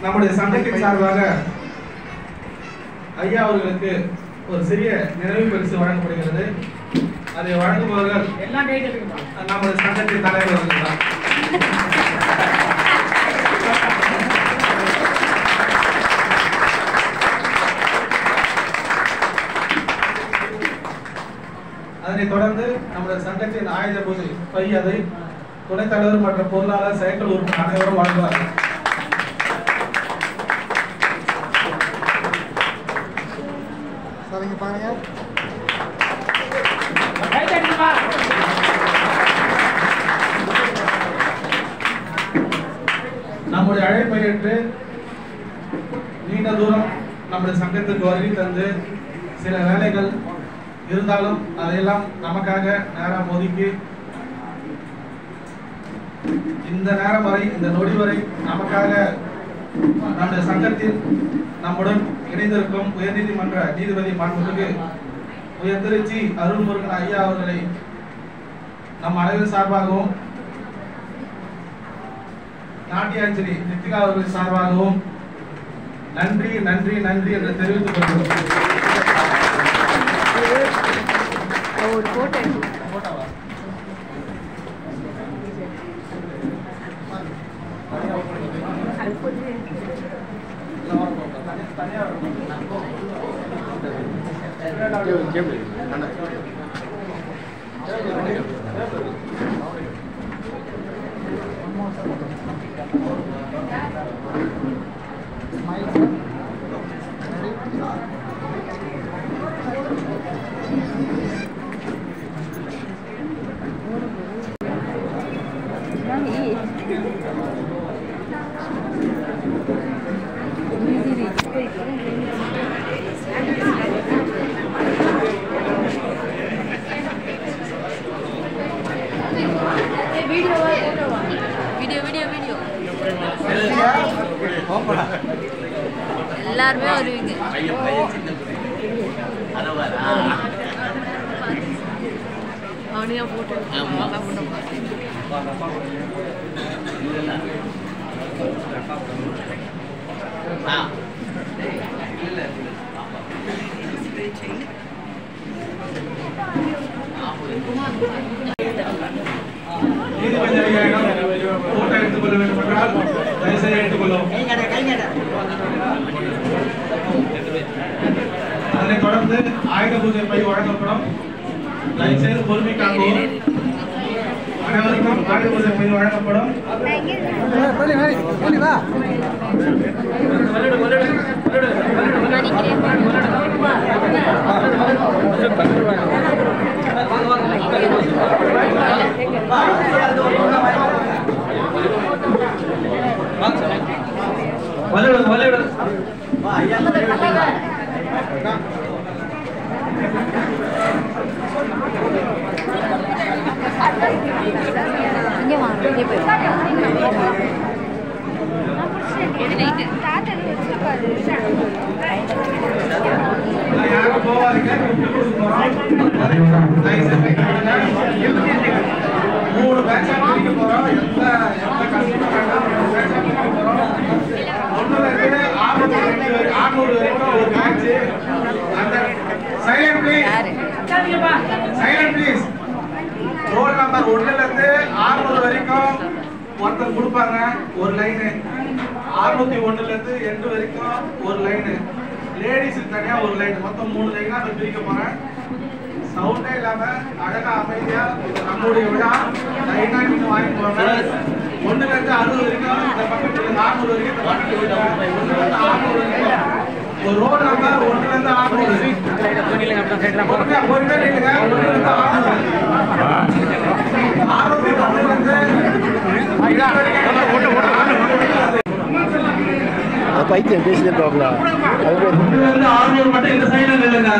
நம்முடைய சங்கத்தின் சார்பாக ஐயா அவர்களுக்கு ஒரு சிறிய நினைவு பரிசு வழங்கப்படுகிறது. அதை வழங்குபவர்கள் நம்முடைய சங்கத்தின் தலைவர்கள் தான். அதனைத் தொடர்ந்து நம்முடைய சங்கத்தின் ஆயுத பூஜை பையதை துணைத் தலைவர் மற்றும் பொருளாளர் செயற்குழு உறுப்பினர் அனைவரும் வழங்குவார்கள். நம்முடைய அழைப்பை ஏற்று நீண்ட தூரம் நம்முடைய சங்கத்திற்கு வருகை தந்து சில வேலைகள் இருந்தாலும் அதையெல்லாம் நமக்காக நேரம் ஒதுக்கி இந்த நேரம் வரை இந்த நொடி வரை நமக்காக நம்முடைய சங்கத்தில் நம்முடன் இணைந்திருக்கும் உயர்நீதிமன்ற நீதிபதி மாண்புமிகு உயர் திருச்சி அருள்முருகன் ஐயா அவர்களை நம் அனைவரின் சார்பாகவும் நாட்டியாஞ்சலி நித்திகா அவர்களின் சார்பாகவும் நன்றி நன்றி நன்றி என்று தெரிவித்துக் கொள்கிறோம். ஒரு போட்டோ எல்லாருமே வருவீங்க. அவனையா போட்டு நீதிபதி ஐயாவிடம் போட்டோ எடுத்துக் கொள்ள வேண்டும் என்றால் தயவுசெய்து எடுத்துக்கொள்ளும். அதனைத் தொடர்ந்து ஆயுத பூஜை பை வழங்கப்படும். தயவுசெய்து பொறுமை காக்கவும். அனைவருக்கும் ஆயுத பூஜை பை வழங்கப்படும். இங்கே வாங்க, இங்கே போய் யாரும் போவாதீங்க. மூணு பேட்சா பிரிக்க போறோம். எந்த கஷ்டமும் வேண்டாம். பேட்சா பிரிக்க போறோம். 1ல இருந்து 600 வரைக்கும் ஒரு பேட்ச். அந்த silent please, silent please. Roll number 1ல இருந்து 600 வரைக்கும் ஒருத்தர் கொடுப்பாங்க ஒரு லைனு. 601ல இருந்து 8 வரைக்கும் ஒரு லைனு. லேடிஸுக்கு தனியா ஒரு லைன். மொத்தம் 3 லைனா நான் பிரிக்க போறேன். சவுண்டே இல்லாம அழகா அமைதியா நம்முடைய விழா லைனா நீங்க வாங்கி போங்க. 1ல இருந்து 60 வரைக்கும் இந்த பக்கத்துல 400 வரைக்கும் இந்த பக்கத்துல 1ல இருந்து 600 வரைக்கும் ஒரு ரோல் நம்பர் 1ல இருந்து 600 போறீங்க அப்படியே சைடுல போறீங்க. 1ல இருந்து 600 பைத்தியம் பேசிட்டு இருக்காங்களா? மட்டும் இந்த சைடுல நில்லுங்க.